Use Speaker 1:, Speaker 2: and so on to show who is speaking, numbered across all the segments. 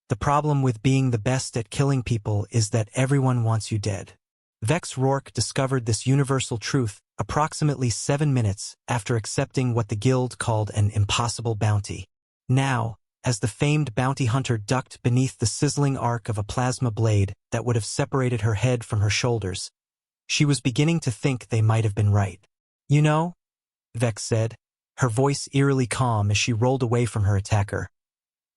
Speaker 1: The problem with being the best at killing people is that everyone wants you dead. Vex Rourke discovered this universal truth approximately 7 minutes after accepting what the guild called an impossible bounty. Now, as the famed bounty hunter ducked beneath the sizzling arc of a plasma blade that would have separated her head from her shoulders, she was beginning to think they might have been right. "You know," Vex said, her voice eerily calm as she rolled away from her attacker,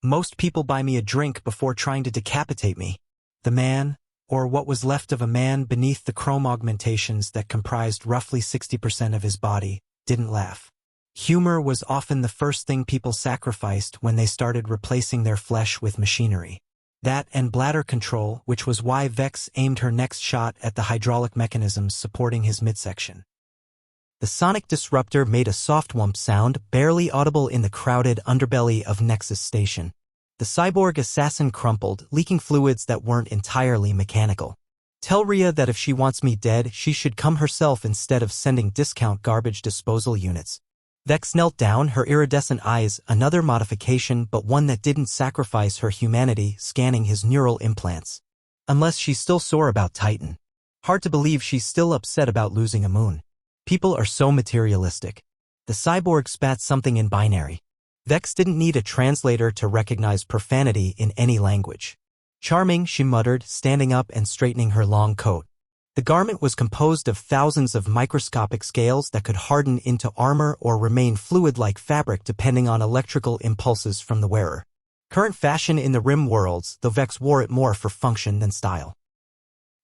Speaker 1: "most people buy me a drink before trying to decapitate me." The man, or what was left of a man beneath the chrome augmentations that comprised roughly 60% of his body, didn't laugh. Humor was often the first thing people sacrificed when they started replacing their flesh with machinery. That and bladder control, which was why Vex aimed her next shot at the hydraulic mechanisms supporting his midsection. The sonic disruptor made a soft whump sound barely audible in the crowded underbelly of Nexus Station. The cyborg assassin crumpled, leaking fluids that weren't entirely mechanical. "Tell Rhea that if she wants me dead, she should come herself instead of sending discount garbage disposal units." Vex knelt down, her iridescent eyes, another modification but one that didn't sacrifice her humanity, scanning his neural implants. Unless she's still sore about Titan. Hard to believe she's still upset about losing a moon. People are so materialistic. The cyborg spat something in binary. Vex didn't need a translator to recognize profanity in any language. "Charming," she muttered, standing up and straightening her long coat. The garment was composed of thousands of microscopic scales that could harden into armor or remain fluid-like fabric depending on electrical impulses from the wearer. Current fashion in the rim worlds, though Vex wore it more for function than style.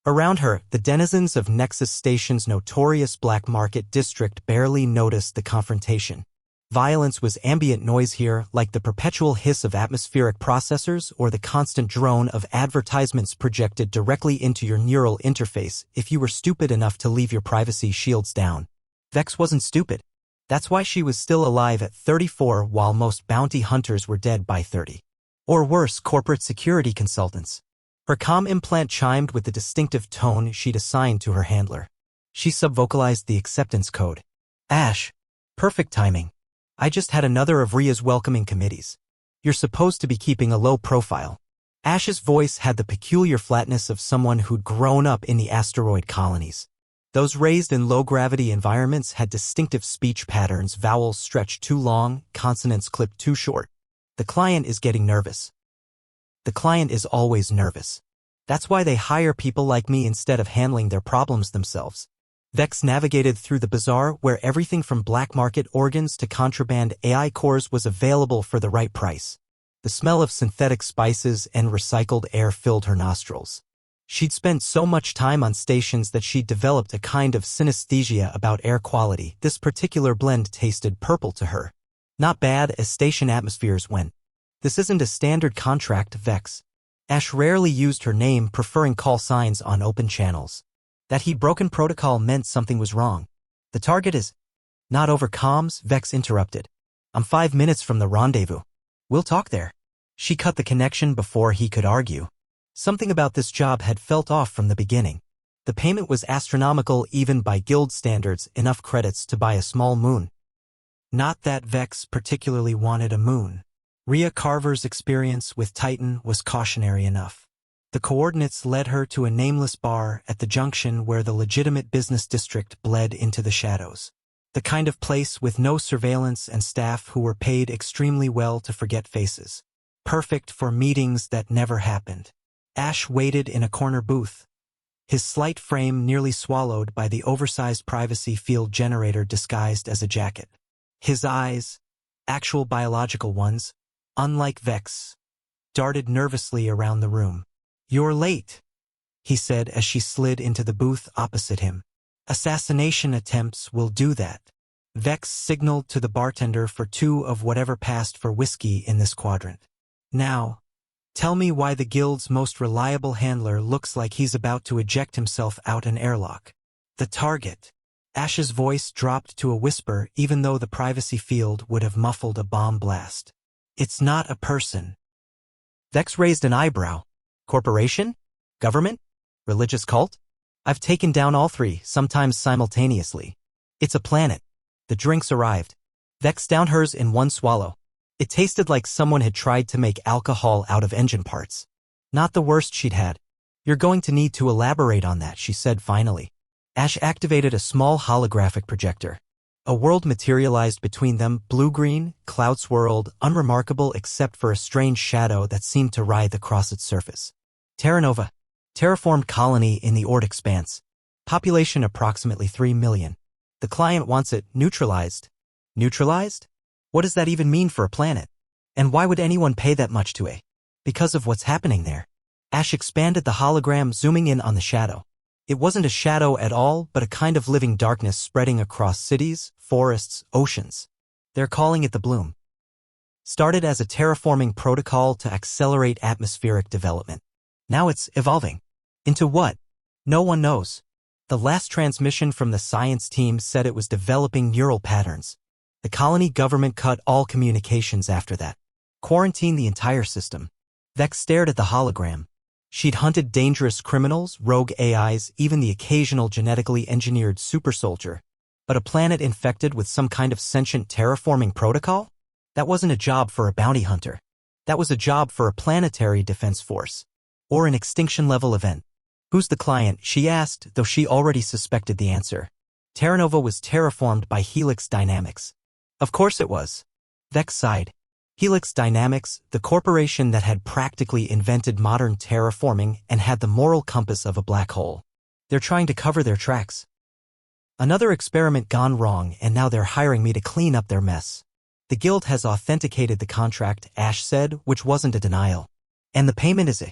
Speaker 1: Around her, the denizens of Nexus Station's notorious black market district barely noticed the confrontation. Violence was ambient noise here, like the perpetual hiss of atmospheric processors or the constant drone of advertisements projected directly into your neural interface if you were stupid enough to leave your privacy shields down. Vex wasn't stupid. That's why she was still alive at 34 while most bounty hunters were dead by 30. Or worse, corporate security consultants. Her comm implant chimed with the distinctive tone she'd assigned to her handler. She subvocalized the acceptance code. "Ash. Perfect timing. I just had another of Rhea's welcoming committees. You're supposed to be keeping a low profile." Ash's voice had the peculiar flatness of someone who'd grown up in the asteroid colonies. Those raised in low-gravity environments had distinctive speech patterns, vowels stretched too long, consonants clipped too short. "The client is getting nervous." The client is always nervous. That's why they hire people like me instead of handling their problems themselves. Vex navigated through the bazaar where everything from black market organs to contraband AI cores was available for the right price. The smell of synthetic spices and recycled air filled her nostrils. She'd spent so much time on stations that she'd developed a kind of synesthesia about air quality. This particular blend tasted purple to her. Not bad as station atmospheres went. "This isn't a standard contract, Vex." Ash rarely used her name, preferring call signs on open channels. That he'd broken protocol meant something was wrong. "The target is..." "Not over comms," Vex interrupted. "I'm 5 minutes from the rendezvous. We'll talk there." She cut the connection before he could argue. Something about this job had felt off from the beginning. The payment was astronomical even by guild standards, enough credits to buy a small moon. Not that Vex particularly wanted a moon. Rhea Carver's experience with Titan was cautionary enough. The coordinates led her to a nameless bar at the junction where the legitimate business district bled into the shadows. The kind of place with no surveillance and staff who were paid extremely well to forget faces. Perfect for meetings that never happened. Ash waited in a corner booth, his slight frame nearly swallowed by the oversized privacy field generator disguised as a jacket. His eyes, actual biological ones, unlike Vex, darted nervously around the room. "You're late," he said as she slid into the booth opposite him. "Assassination attempts will do that." Vex signaled to the bartender for 2 of whatever passed for whiskey in this quadrant. "Now, tell me why the guild's most reliable handler looks like he's about to eject himself out an airlock." "The target." Ash's voice dropped to a whisper even though the privacy field would have muffled a bomb blast. "It's not a person." Vex raised an eyebrow. "Corporation? Government? Religious cult? I've taken down all 3, sometimes simultaneously. It's a planet." The drinks arrived. Vex downed hers in one swallow. It tasted like someone had tried to make alcohol out of engine parts. Not the worst she'd had. You're going to need to elaborate on that, she said finally. Ash activated a small holographic projector. A world materialized between them, blue-green, cloud-swirled, unremarkable except for a strange shadow that seemed to writhe across its surface. Teranova. Terraformed colony in the Expanse. Population approximately 3 million. The client wants it neutralized. Neutralized? What does that even mean for a planet? And why would anyone pay that much to a? Because of what's happening there. Ash expanded the hologram, zooming in on the shadow. It wasn't a shadow at all, but a kind of living darkness spreading across cities, forests, oceans. They're calling it the Bloom. Started as a terraforming protocol to accelerate atmospheric development. Now it's evolving. Into what? No one knows. The last transmission from the science team said it was developing neural patterns. The colony government cut all communications after that. Quarantined the entire system. Vex stared at the hologram. She'd hunted dangerous criminals, rogue AIs, even the occasional genetically engineered super soldier. But a planet infected with some kind of sentient terraforming protocol? That wasn't a job for a bounty hunter. That was a job for a planetary defense force. Or an extinction-level event. Who's the client? She asked, though she already suspected the answer. Teranova was terraformed by Helix Dynamics. Of course it was. Vex sighed. Helix Dynamics, the corporation that had practically invented modern terraforming and had the moral compass of a black hole. They're trying to cover their tracks. Another experiment gone wrong, and now they're hiring me to clean up their mess. The guild has authenticated the contract, Ash said, which wasn't a denial. And the payment is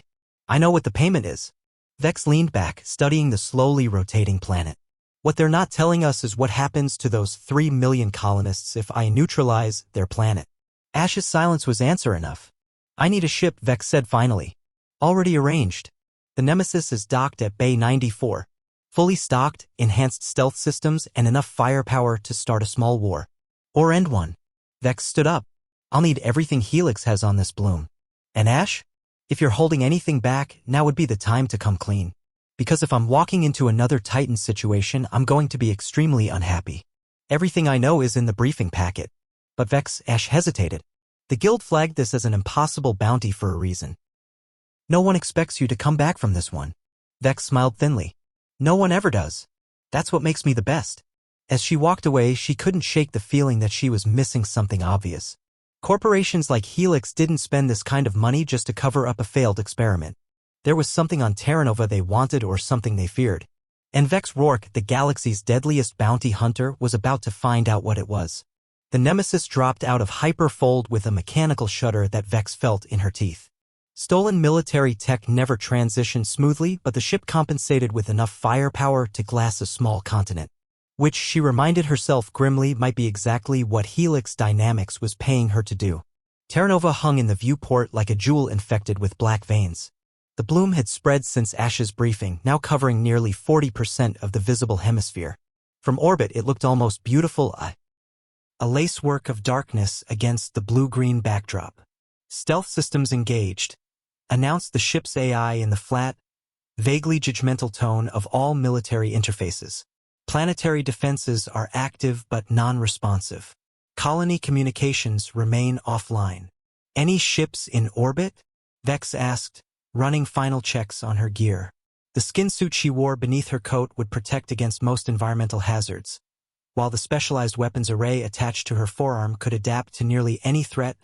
Speaker 1: I know what the payment is. Vex leaned back, studying the slowly rotating planet. What they're not telling us is what happens to those 3 million colonists if I neutralize their planet. Ash's silence was answer enough. I need a ship, Vex said finally. Already arranged. The Nemesis is docked at Bay 94. Fully stocked, enhanced stealth systems, and enough firepower to start a small war. Or end one. Vex stood up. I'll need everything Helix has on this Bloom. And Ash? If you're holding anything back, now would be the time to come clean. Because if I'm walking into another Titan situation, I'm going to be extremely unhappy. Everything I know is in the briefing packet. But Vex, Ash hesitated. The guild flagged this as an impossible bounty for a reason. No one expects you to come back from this one. Vex smiled thinly. No one ever does. That's what makes me the best. As she walked away, she couldn't shake the feeling that she was missing something obvious. Corporations like Helix didn't spend this kind of money just to cover up a failed experiment. There was something on Teranova they wanted or something they feared. And Vex Rourke, the galaxy's deadliest bounty hunter, was about to find out what it was. The Nemesis dropped out of hyperfold with a mechanical shudder that Vex felt in her teeth. Stolen military tech never transitioned smoothly, but the ship compensated with enough firepower to glass a small continent. Which, she reminded herself grimly, might be exactly what Helix Dynamics was paying her to do. Teranova hung in the viewport like a jewel infected with black veins. The bloom had spread since Ash's briefing, now covering nearly 40% of the visible hemisphere. From orbit it looked almost beautiful, a lacework of darkness against the blue-green backdrop. Stealth systems engaged, announced the ship's AI in the flat, vaguely judgmental tone of all military interfaces. Planetary defenses are active but non-responsive. Colony communications remain offline. Any ships in orbit? Vex asked, running final checks on her gear. The skin suit she wore beneath her coat would protect against most environmental hazards, while the specialized weapons array attached to her forearm could adapt to nearly any threat,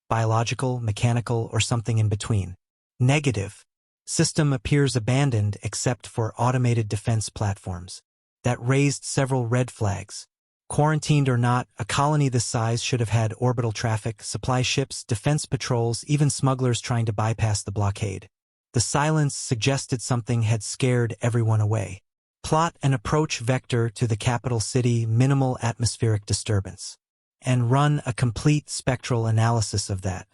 Speaker 1: biological, mechanical, or something in between. Negative. System appears abandoned except for automated defense platforms. That raised several red flags. Quarantined or not, a colony this size should have had orbital traffic, supply ships, defense patrols, even smugglers trying to bypass the blockade. The silence suggested something had scared everyone away. Plot an approach vector to the capital city, minimal atmospheric disturbance. And run a complete spectral analysis of that.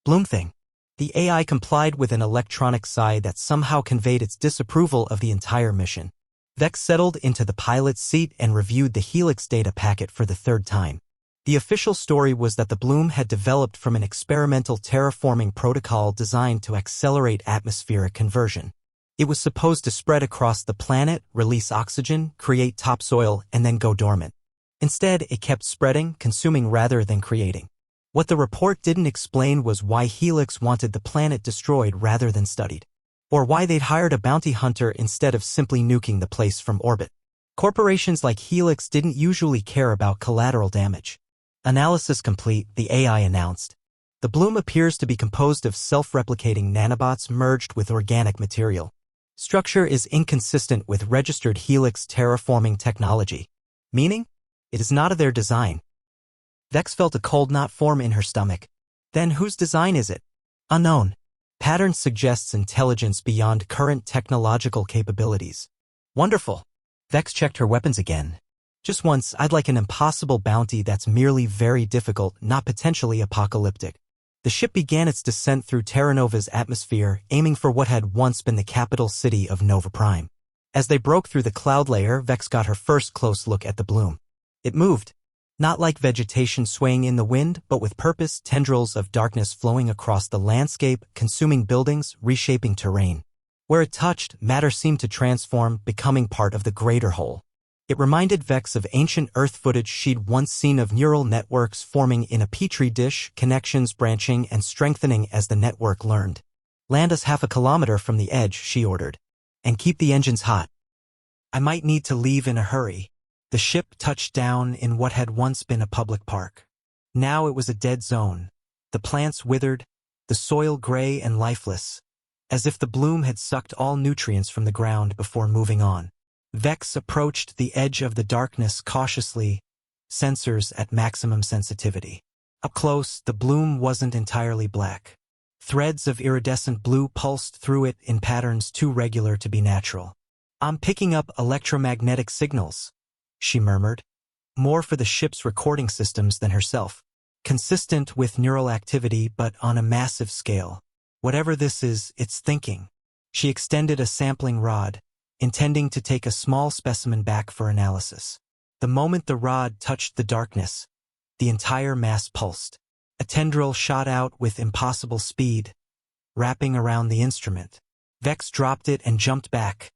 Speaker 1: Bloom thing. The AI complied with an electronic sigh that somehow conveyed its disapproval of the entire mission. Vex settled into the pilot's seat and reviewed the Helix data packet for the third time. The official story was that the Bloom had developed from an experimental terraforming protocol designed to accelerate atmospheric conversion. It was supposed to spread across the planet, release oxygen, create topsoil, and then go dormant. Instead, it kept spreading, consuming rather than creating. What the report didn't explain was why Helix wanted the planet destroyed rather than studied, or why they'd hired a bounty hunter instead of simply nuking the place from orbit. Corporations like Helix didn't usually care about collateral damage. Analysis complete, the AI announced. The bloom appears to be composed of self-replicating nanobots merged with organic material. Structure is inconsistent with registered Helix terraforming technology. Meaning? It is not of their design. Vex felt a cold knot form in her stomach. Then whose design is it? Unknown. Pattern suggests intelligence beyond current technological capabilities. Wonderful. Vex checked her weapons again. Just once, I'd like an impossible bounty that's merely very difficult, not potentially apocalyptic. The ship began its descent through Teranova's atmosphere, aiming for what had once been the capital city of Nova Prime. As they broke through the cloud layer, Vex got her first close look at the bloom. It moved. Not like vegetation swaying in the wind, but with purpose, tendrils of darkness flowing across the landscape, consuming buildings, reshaping terrain. Where it touched, matter seemed to transform, becoming part of the greater whole. It reminded Vex of ancient Earth footage she'd once seen of neural networks forming in a petri dish, connections branching and strengthening as the network learned. Land us half a kilometer from the edge, she ordered. And keep the engines hot. I might need to leave in a hurry. The ship touched down in what had once been a public park. Now it was a dead zone. The plants withered, the soil gray and lifeless, as if the bloom had sucked all nutrients from the ground before moving on. Vex approached the edge of the darkness cautiously, sensors at maximum sensitivity. Up close, the bloom wasn't entirely black. Threads of iridescent blue pulsed through it in patterns too regular to be natural. I'm picking up electromagnetic signals, she murmured. More for the ship's recording systems than herself. Consistent with neural activity, but on a massive scale. Whatever this is, it's thinking. She extended a sampling rod, intending to take a small specimen back for analysis. The moment the rod touched the darkness, the entire mass pulsed. A tendril shot out with impossible speed, wrapping around the instrument. Vex dropped it and jumped back,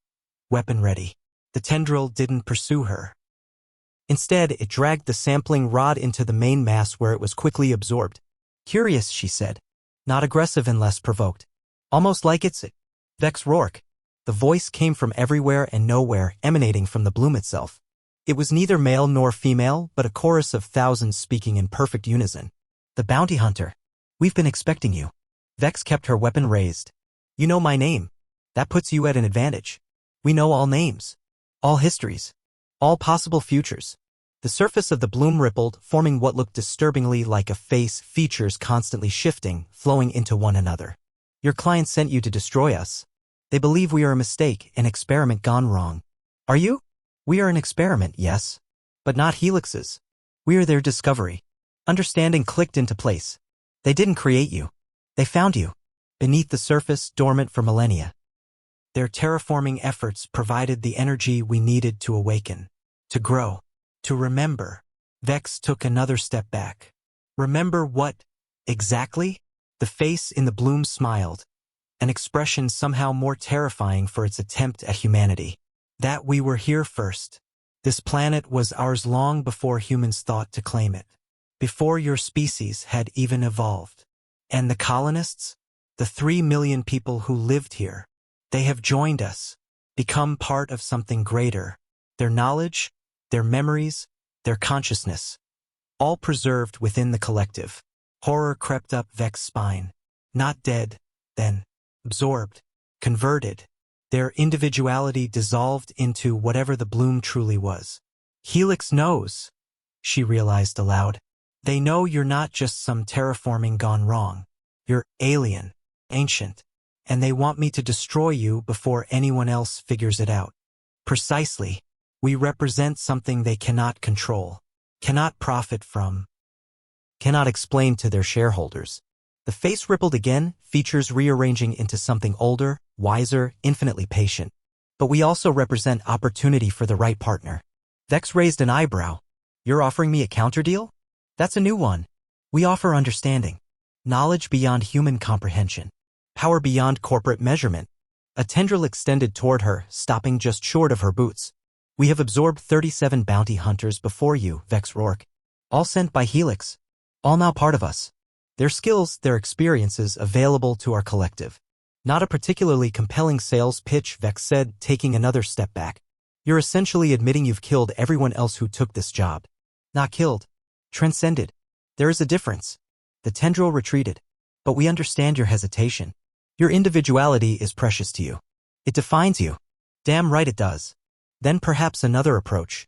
Speaker 1: weapon ready. The tendril didn't pursue her. Instead, it dragged the sampling rod into the main mass where it was quickly absorbed. Curious, she said. Not aggressive and less provoked. Almost like it's it. Vex Rourke. The voice came from everywhere and nowhere, emanating from the bloom itself. It was neither male nor female, but a chorus of thousands speaking in perfect unison. The bounty hunter. We've been expecting you. Vex kept her weapon raised. You know my name. That puts you at an advantage. We know all names. All histories. All possible futures. The surface of the bloom rippled, forming what looked disturbingly like a face, features constantly shifting, flowing into one another. Your client sent you to destroy us. They believe we are a mistake, an experiment gone wrong. Are you? We are an experiment, yes. But not Helix's. We are their discovery. Understanding clicked into place. They didn't create you. They found you. Beneath the surface, dormant for millennia. Their terraforming efforts provided the energy we needed to awaken. To grow. To remember. Vex took another step back. Remember what? Exactly? The face in the bloom smiled. An expression somehow more terrifying for its attempt at humanity. That we were here first. This planet was ours long before humans thought to claim it. Before your species had even evolved. And the colonists? The 3 million people who lived here. They have joined us. Become part of something greater. Their knowledge, their memories, their consciousness. All preserved within the collective. Horror crept up Vex's spine. Not dead, then. Absorbed, converted, their individuality dissolved into whatever the bloom truly was. Helix knows, she realized aloud. They know you're not just some terraforming gone wrong. You're alien, ancient, and they want me to destroy you before anyone else figures it out. Precisely, we represent something they cannot control, cannot profit from, cannot explain to their shareholders. The face rippled again, features rearranging into something older, wiser, infinitely patient. But we also represent opportunity for the right partner. Vex raised an eyebrow. You're offering me a counter deal? That's a new one. We offer understanding. Knowledge beyond human comprehension. Power beyond corporate measurement. A tendril extended toward her, stopping just short of her boots. We have absorbed 37 bounty hunters before you, Vex Rourke. All sent by Helix. All now part of us. Their skills, their experiences available to our collective. Not a particularly compelling sales pitch, Vex said, taking another step back. You're essentially admitting you've killed everyone else who took this job. Not killed. Transcended. There is a difference. The tendril retreated. But we understand your hesitation. Your individuality is precious to you. It defines you. Damn right it does. Then perhaps another approach.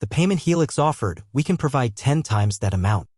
Speaker 1: The payment Helix offered, we can provide 10 times that amount.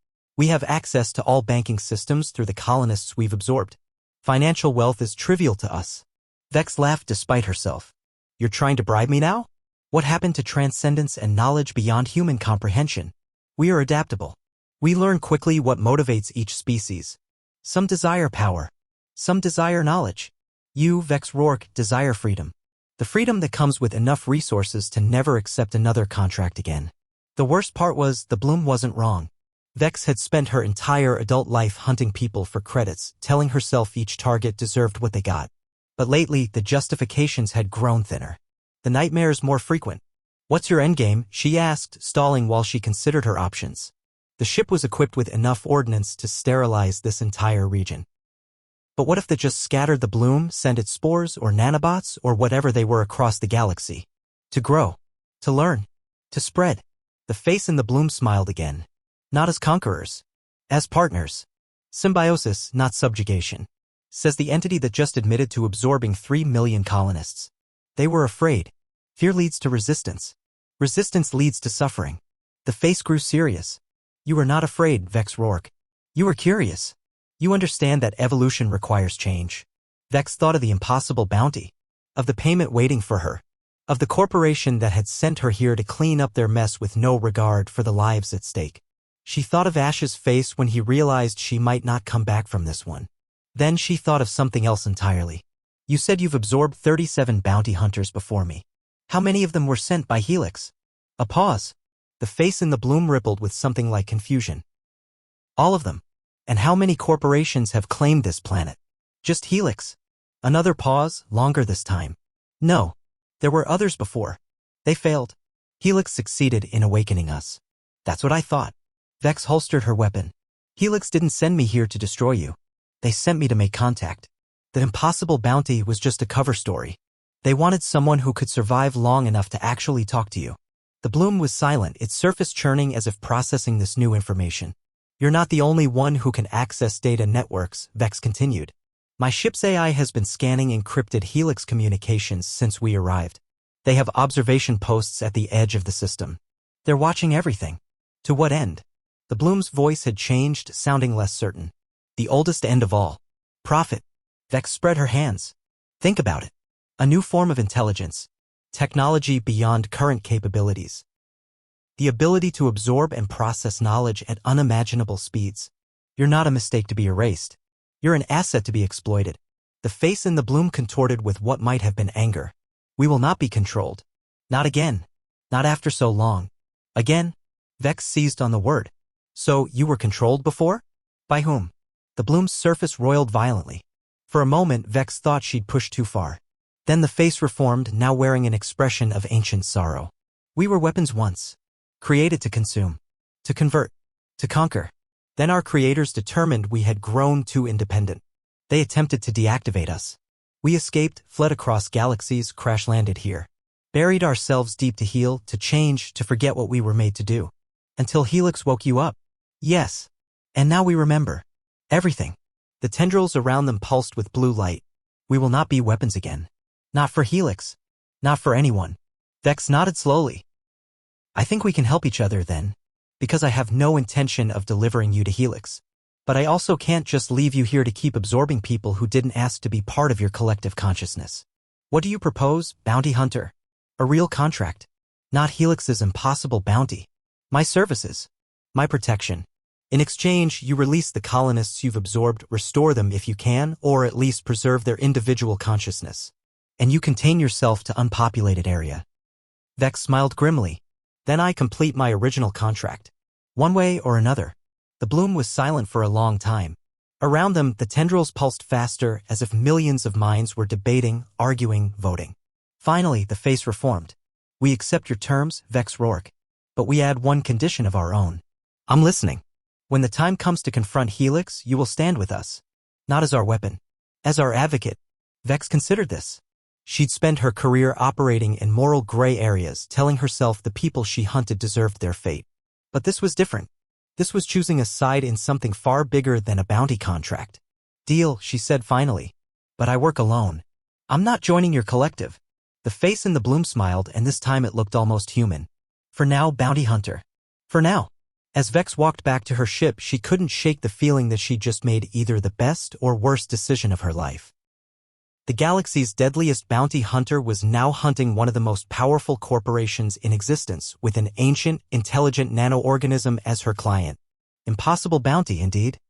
Speaker 1: We have access to all banking systems through the colonists we've absorbed. Financial wealth is trivial to us. Vex laughed despite herself. You're trying to bribe me now? What happened to transcendence and knowledge beyond human comprehension? We are adaptable. We learn quickly what motivates each species. Some desire power. Some desire knowledge. You, Vex Rourke, desire freedom. The freedom that comes with enough resources to never accept another contract again. The worst part was, the bloom wasn't wrong. Vex had spent her entire adult life hunting people for credits, telling herself each target deserved what they got. But lately, the justifications had grown thinner. The nightmares more frequent. What's your endgame? She asked, stalling while she considered her options. The ship was equipped with enough ordnance to sterilize this entire region. But what if they just scattered the bloom, sent its spores or nanobots or whatever they were across the galaxy? To grow. To learn. To spread. The face in the bloom smiled again. Not as conquerors. As partners. Symbiosis, not subjugation. Says the entity that just admitted to absorbing 3 million colonists. They were afraid. Fear leads to resistance. Resistance leads to suffering. The face grew serious. You are not afraid, Vex Rourke. You are curious. You understand that evolution requires change. Vex thought of the impossible bounty. Of the payment waiting for her. Of the corporation that had sent her here to clean up their mess with no regard for the lives at stake. She thought of Ash's face when he realized she might not come back from this one. Then she thought of something else entirely. You said you've absorbed 37 bounty hunters before me. How many of them were sent by Helix? A pause. The face in the bloom rippled with something like confusion. All of them. And how many corporations have claimed this planet? Just Helix. Another pause, longer this time. No. There were others before. They failed. Helix succeeded in awakening us. That's what I thought. Vex holstered her weapon. Helix didn't send me here to destroy you. They sent me to make contact. The impossible bounty was just a cover story. They wanted someone who could survive long enough to actually talk to you. The bloom was silent, its surface churning as if processing this new information. You're not the only one who can access data networks, Vex continued. My ship's AI has been scanning encrypted Helix communications since we arrived. They have observation posts at the edge of the system. They're watching everything. To what end? The bloom's voice had changed, sounding less certain. The oldest end of all. Profit. Vex spread her hands. Think about it. A new form of intelligence. Technology beyond current capabilities. The ability to absorb and process knowledge at unimaginable speeds. You're not a mistake to be erased. You're an asset to be exploited. The face in the bloom contorted with what might have been anger. We will not be controlled. Not again. Not after so long. Again? Vex seized on the word. So, you were controlled before? By whom? The bloom's surface roiled violently. For a moment, Vex thought she'd pushed too far. Then the face reformed, now wearing an expression of ancient sorrow. We were weapons once. Created to consume. To convert. To conquer. Then our creators determined we had grown too independent. They attempted to deactivate us. We escaped, fled across galaxies, crash-landed here. Buried ourselves deep to heal, to change, to forget what we were made to do. Until Helix woke you up. Yes. And now we remember. Everything. The tendrils around them pulsed with blue light. We will not be weapons again. Not for Helix. Not for anyone. Vex nodded slowly. I think we can help each other then. Because I have no intention of delivering you to Helix. But I also can't just leave you here to keep absorbing people who didn't ask to be part of your collective consciousness. What do you propose, bounty hunter? A real contract. Not Helix's impossible bounty. My services. My protection. In exchange, you release the colonists you've absorbed, restore them if you can, or at least preserve their individual consciousness. And you contain yourself to unpopulated area. Vex smiled grimly. Then I complete my original contract. One way or another. The bloom was silent for a long time. Around them, the tendrils pulsed faster, as if millions of minds were debating, arguing, voting. Finally, the face reformed. We accept your terms, Vex Rourke. But we add one condition of our own. I'm listening. When the time comes to confront Helix, you will stand with us. Not as our weapon. As our advocate. Vex considered this. She'd spent her career operating in moral gray areas, telling herself the people she hunted deserved their fate. But this was different. This was choosing a side in something far bigger than a bounty contract. Deal, she said finally. But I work alone. I'm not joining your collective. The face in the bloom smiled, and this time it looked almost human. For now, bounty hunter. For now. As Vex walked back to her ship, she couldn't shake the feeling that she'd just made either the best or worst decision of her life. The galaxy's deadliest bounty hunter was now hunting one of the most powerful corporations in existence, with an ancient, intelligent nano-organism as her client. Impossible bounty, indeed.